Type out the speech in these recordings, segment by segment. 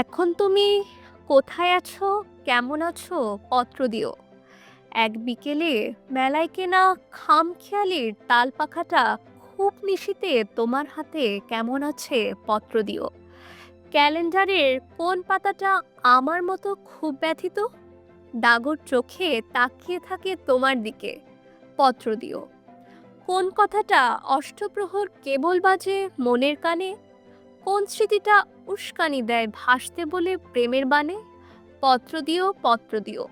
এখন তুমি কোথায় আছো, কেমন আছো, পত্র দিও। এক বিকেলে মেলায় কেনা খামখেয়ালির তাল পাখাটা খুব নিশিতে তোমার হাতে কেমন আছে, পত্র দিও। ক্যালেন্ডারের কোন পাতাটা আমার মতো খুব ব্যথিত, ডাগর চোখে তাকিয়ে থাকে তোমার দিকে, পত্র দিও। কোন কথাটা অষ্টপ্রহর কেবল বাজে মনের কানে, কোন স্মৃতিটা উস্কানি দেয় ভাসতে বলে প্রেমের বানে, পত্র দিও, পত্র দিও।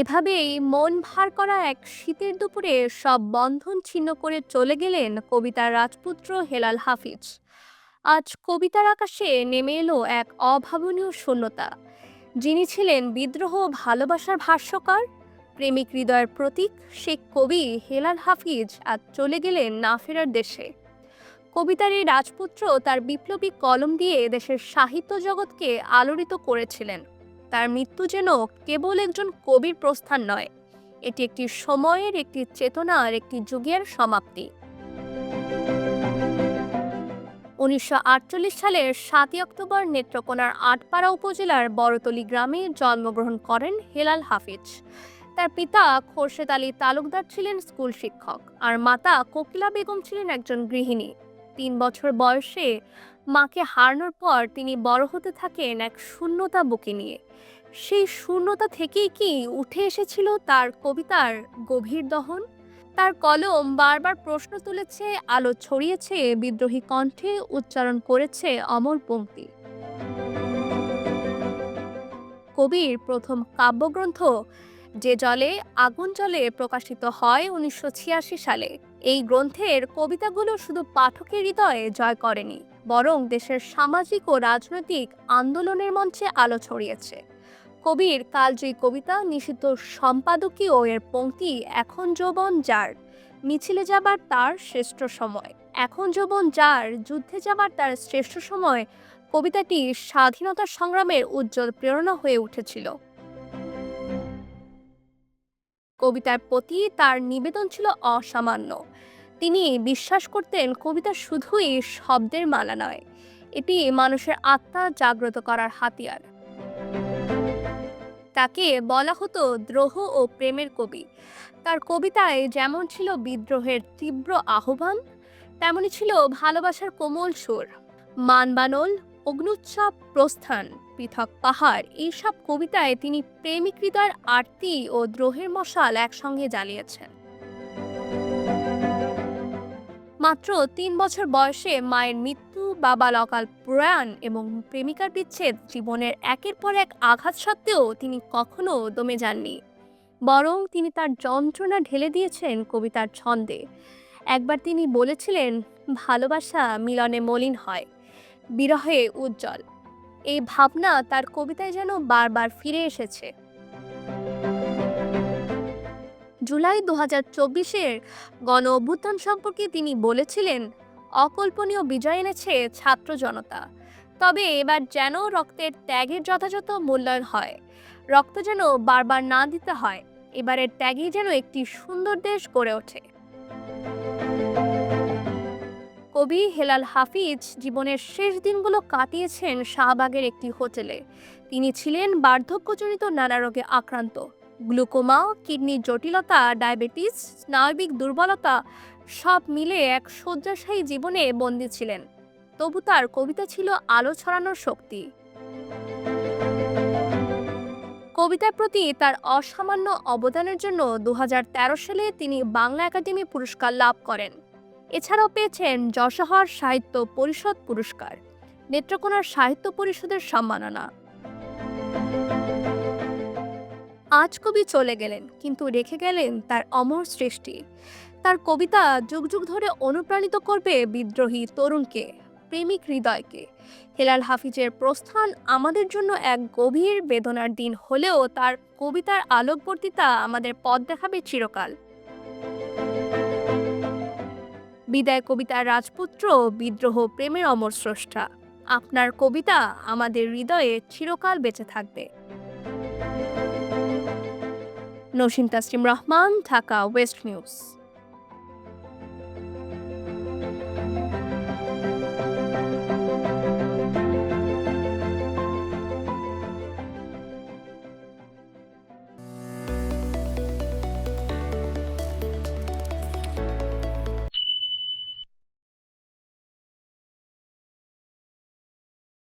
এভাবেই মন ভার করা এক শীতের দুপুরে সব বন্ধন ছিন্ন করে চলে গেলেন কবিতার রাজপুত্র হেলাল হাফিজ। আজ কবিতার আকাশে নেমে এলো এক অভাবনীয় শূন্যতা। যিনি ছিলেন বিদ্রোহ ও ভালোবাসার ভাষ্যকার, প্রেমিক হৃদয়ের প্রতীক, সে কবি হেলাল হাফিজ আজ চলে গেলেন না ফেরার দেশে। কবিতার এই রাজপুত্র তার বিপ্লবী কলম দিয়ে দেশের সাহিত্য জগৎকে আলোড়িত করেছিলেন। তার মৃত্যু যেন কেবল একজন কবির প্রস্থান নয়, এটি একটি সময়ের, একটি চেতনার, একটি যুগের সমাপ্তি। 1948 সালের 7ই অক্টোবর নেত্রকোনার আটপাড়া উপজেলার বড়তলী গ্রামে জন্মগ্রহণ করেন হেলাল হাফিজ। তার পিতা খোরশেদ আলী তালুকদার ছিলেন স্কুল শিক্ষক, আর মাতা কোকিলা বেগম ছিলেন একজন গৃহিণী। 3 বছর বয়সে মাকে হারানোর পর তিনি বড় হতে থাকেন এক শূন্যতা বুকে নিয়ে। সেই শূন্যতা থেকেই কি উঠে এসেছিল তার কবিতার গভীর দহন। তার কলম বারবার প্রশ্ন তুলেছে, আলো ছড়িয়েছে, বিদ্রোহী কণ্ঠে উচ্চারণ করেছে অমর পংক্তি। কবির প্রথম কাব্যগ্রন্থ যে জলে আগুন জলে প্রকাশিত হয় 1986 সালে। এই গ্রন্থের কবিতাগুলো শুধু পাঠকের হৃদয়ে জয় করেনি, বরং দেশের সামাজিক ও রাজনৈতিক আন্দোলনের মঞ্চে আলো ছড়িয়েছে। কবির কালজয়ী কবিতা নিষিদ্ধ সম্পাদকীয় এর পংক্তি, এখন যৌবন যার, মিছিলে যাবার তার শ্রেষ্ঠ সময়, এখন যৌবন যার, যুদ্ধে যাবার তার শ্রেষ্ঠ সময়, কবিতাটি স্বাধীনতা সংগ্রামের উজ্জ্বল প্রেরণা হয়ে উঠেছিল। কবিতার প্রতি তার নিবেদন ছিল অসামান্য। তিনি বিশ্বাস করতেন কবিতা শুধুই শব্দের মালা নয়, এটি মানুষের আত্মা জাগ্রত করার হাতিয়ার। তাকে বলা হতো দ্রোহ ও প্রেমের কবি। তার কবিতায় যেমন ছিল বিদ্রোহের তীব্র আহ্বান, তেমনি ছিল ভালোবাসার কোমল সুর। মানবানল, অগ্নুৎসব, প্রস্থান, পৃথক পাহাড়, এইসব কবিতায় তিনি প্রেমিক হৃদয়ের আরতি ও দ্রোহের মশাল একসঙ্গে জ্বালিয়েছেন। মাত্র 3 বছর বয়সে মায়ের মৃত্যু, বাবার অকাল প্রয়াণ এবং প্রেমিকার বিচ্ছেদ জীবনের একের পর এক আঘাত সত্ত্বেও তিনি কখনো দমে যাননি। বরং তিনি তার যন্ত্রণা ঢেলে দিয়েছেন কবিতার ছন্দে। একবার তিনি বলেছিলেন, ভালোবাসা মিলনে মলিন হয়, বিরহে উজ্জ্বল। এই ভাবনা তার কবিতায় যেন বারবার ফিরে এসেছে। জুলাই 2024-এর গণ অভ্যুত্থান সম্পর্কে তিনি বলেছিলেন, অকল্পনীয় বিজয় এনেছে ছাত্র জনতা, তবে এবার যেন রক্তের ত্যাগের যথাযথ মূল্যায়ন হয়। রক্ত যেন বারবার না দিতে হয়, এবারের ত্যাগই যেন একটি সুন্দর দেশ গড়ে ওঠে। কবি হেলাল হাফিজ জীবনের শেষ দিনগুলো কাটিয়েছেন শাহবাগের একটি হোটেলে। তিনি ছিলেন বার্ধক্যজনিত নানা রোগে আক্রান্ত। গ্লুকোমা, কিডনির জটিলতা, ডায়াবেটিস, স্নায়বিক দুর্বলতা, সব মিলে এক শয্যাশায়ী জীবনে বন্দী ছিলেন। তবু তার কবিতা ছিল আলো ছড়ানোর শক্তি। কবিতার প্রতি তার অসামান্য অবদানের জন্য 2013 সালে তিনি বাংলা একাডেমি পুরস্কার লাভ করেন। এছাড়াও পেয়েছেন যশোহর সাহিত্য পরিষদ পুরস্কার, নেত্রকোনার সাহিত্য পরিষদের সম্মাননা। আজ কবি চলে গেলেন, কিন্তু রেখে গেলেন তার অমর সৃষ্টি। তার কবিতা যুগ যুগ ধরে অনুপ্রাণিত করবে বিদ্রোহী তরুণকে, প্রেমিক হৃদয়কে। হেলাল হাফিজের প্রস্থান আমাদের জন্য এক গভীর বেদনার দিন হলেও তার কবিতার আলোকবর্তিতা আমাদের পথ দেখাবে চিরকাল। বিদায় কবিতার রাজপুত্র, বিদ্রোহ প্রেমের অমর স্রষ্টা। আপনার কবিতা আমাদের হৃদয়ে চিরকাল বেঁচে থাকবে। নসীম তাসলিম রহমান, ঢাকা, ওয়েস্ট নিউজ।